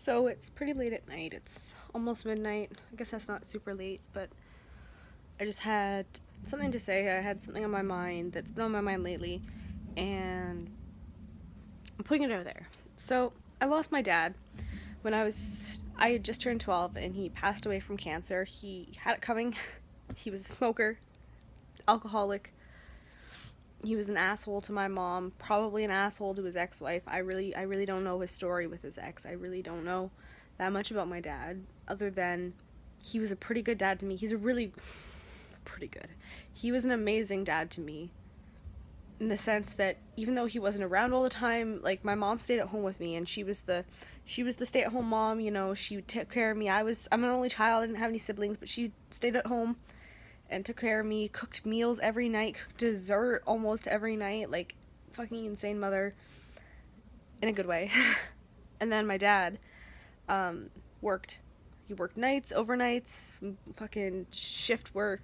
So it's pretty late at night. It's almost midnight. I guess that's not super late, but I just had something to say. I had something on my mind that's been on my mind lately, and I'm putting it out there. So I lost my dad when I had just turned 12, and he passed away from cancer. He had it coming. He was a smoker, alcoholic. He was an asshole to my mom, probably an asshole to his ex-wife. I really don't know his story with his ex. I really don't know that much about my dad, other than he was a pretty good dad to me. He's a really pretty good. He was an amazing dad to me, in the sense that even though he wasn't around all the time, like, my mom stayed at home with me, and she was the stay-at-home mom. She took care of me. I'm an only child. I didn't have any siblings, but she stayed at home and took care of me, cooked meals every night, cooked dessert almost every night, like, fucking insane mother, in a good way. And then my dad worked. He worked nights, overnights, fucking shift work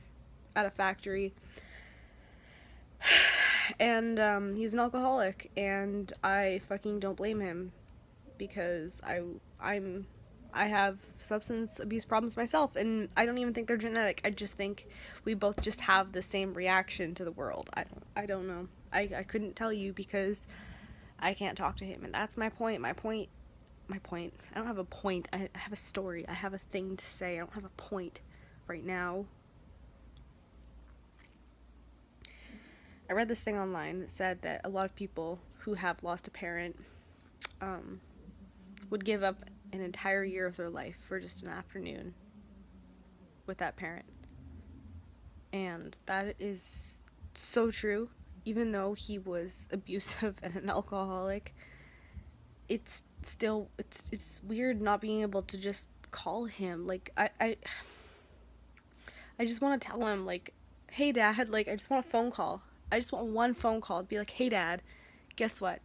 at a factory. And he's an alcoholic, and I fucking don't blame him, because I have substance abuse problems myself, and I don't even think they're genetic. I just think we both just have the same reaction to the world. I don't know. I couldn't tell you, because I can't talk to him, and that's my point. My point. I don't have a point. I have a story. I have a thing to say. I don't have a point right now. I read this thing online that said that a lot of people who have lost a parent would give up an entire year of their life for just an afternoon with that parent. And that is so true. Even though he was abusive and an alcoholic, it's still it's weird not being able to just call him. Like, I just want to tell him, like, hey dad, like, I just want a phone call. I just want one phone call to be like, hey dad, guess what?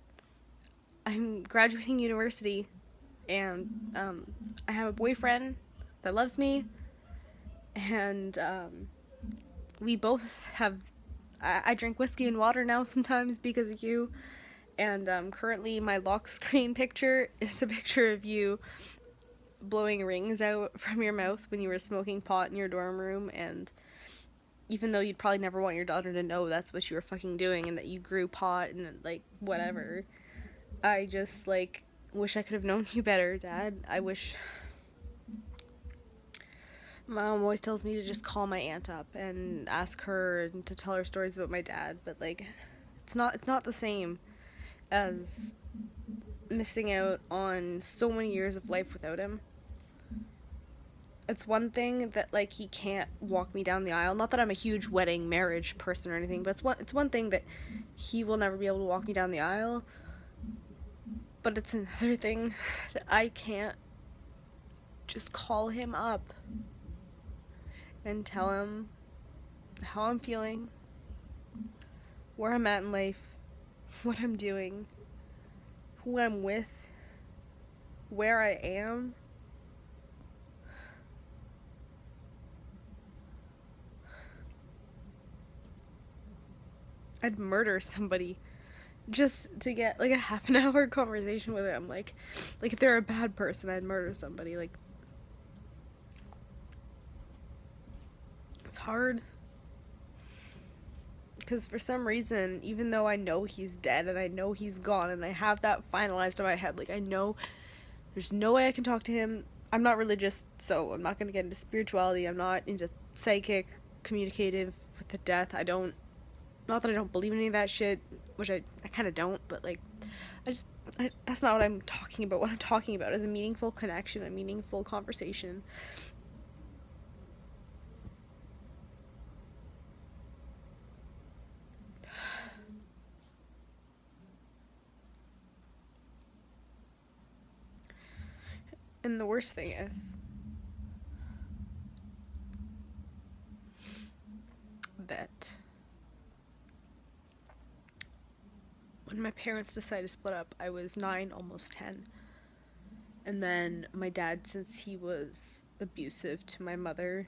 I'm graduating university, and I have a boyfriend that loves me, and we both have. I drink whiskey and water now sometimes because of you, and currently my lock screen picture is a picture of you blowing rings out from your mouth when you were smoking pot in your dorm room, and even though you'd probably never want your daughter to know that's what you were fucking doing and that you grew pot and, like, whatever, I just, like, wish I could have known you better, Dad. I wish. My mom always tells me to just call my aunt up and ask her to tell her stories about my dad, but, like, it's not the same as missing out on so many years of life without him. It's one thing that, like, he can't walk me down the aisle. Not that I'm a huge wedding marriage person or anything, but it's one thing that he will never be able to walk me down the aisle. But it's another thing that I can't just call him up and tell him how I'm feeling, where I'm at in life, what I'm doing, who I'm with, where I am. I'd murder somebody just to get, like, a half an hour conversation with him. Like if they're a bad person, I'd murder somebody. Like, it's hard, because for some reason, even though I know he's dead and I know he's gone and I have that finalized in my head, like, I know there's no way I can talk to him. I'm not religious, so I'm not going to get into spirituality. I'm not into psychic, communicative with the death. Not that I don't believe in any of that shit, which I kind of don't, but, like, that's not what I'm talking about. What I'm talking about is a meaningful connection, a meaningful conversation. And the worst thing is that when my parents decided to split up, I was 9, almost 10. And then my dad, since he was abusive to my mother,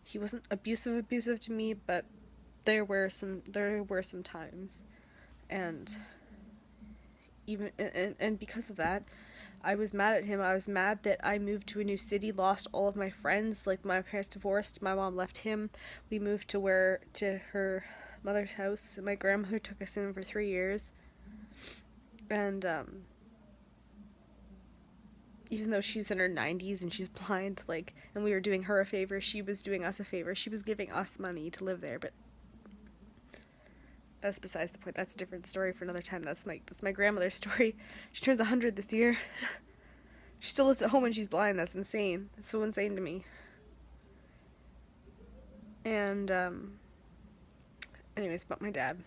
he wasn't abusive to me, but there were some times, and even and because of that, I was mad at him. I was mad that I moved to a new city, lost all of my friends. Like, my parents divorced, my mom left him. We moved to her mother's house. My grandmother took us in for 3 years. And even though she's in her 90s and she's blind, like, and we were doing her a favor, she was doing us a favor. She was giving us money to live there, but that's besides the point. That's a different story for another time. That's my grandmother's story. She turns 100 this year. She still lives at home when she's blind. That's insane. That's so insane to me. And anyways, about my dad.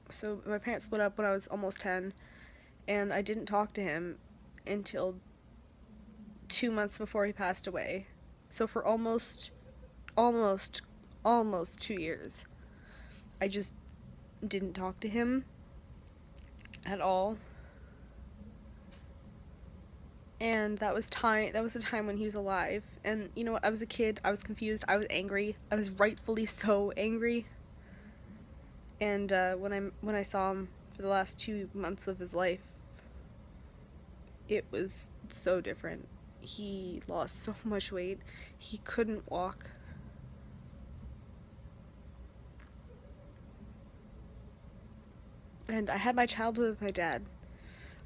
So my parents split up when I was almost 10, and I didn't talk to him until 2 months before he passed away. So for almost 2 years, I just didn't talk to him at all. And that was a time when he was alive. And you know what? I was a kid. I was confused. I was angry. I was rightfully so angry. And when I saw him for the last 2 months of his life, it was so different. He lost so much weight. He couldn't walk. And I had my childhood with my dad.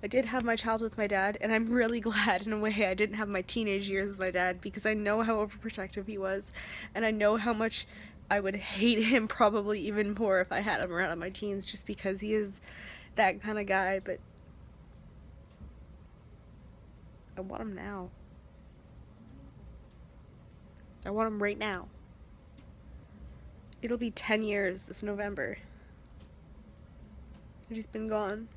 I did have my childhood with my dad, and I'm really glad in a way I didn't have my teenage years with my dad, because I know how overprotective he was, and I know how much I would hate him probably even more if I had him around in my teens, just because he is that kind of guy. But I want him now. I want him right now. It'll be 10 years this November. He's been gone.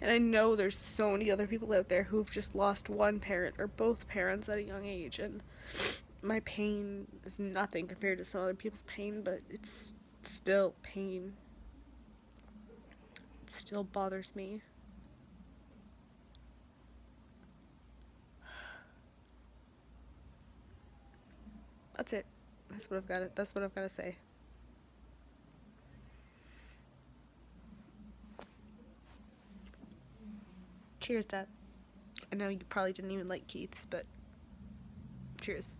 And I know there's so many other people out there who've just lost one parent or both parents at a young age, and my pain is nothing compared to some other people's pain, but it's still pain. It still bothers me. That's it. That's what I've got to say. Cheers, Dad. I know you probably didn't even like Keith's, but cheers.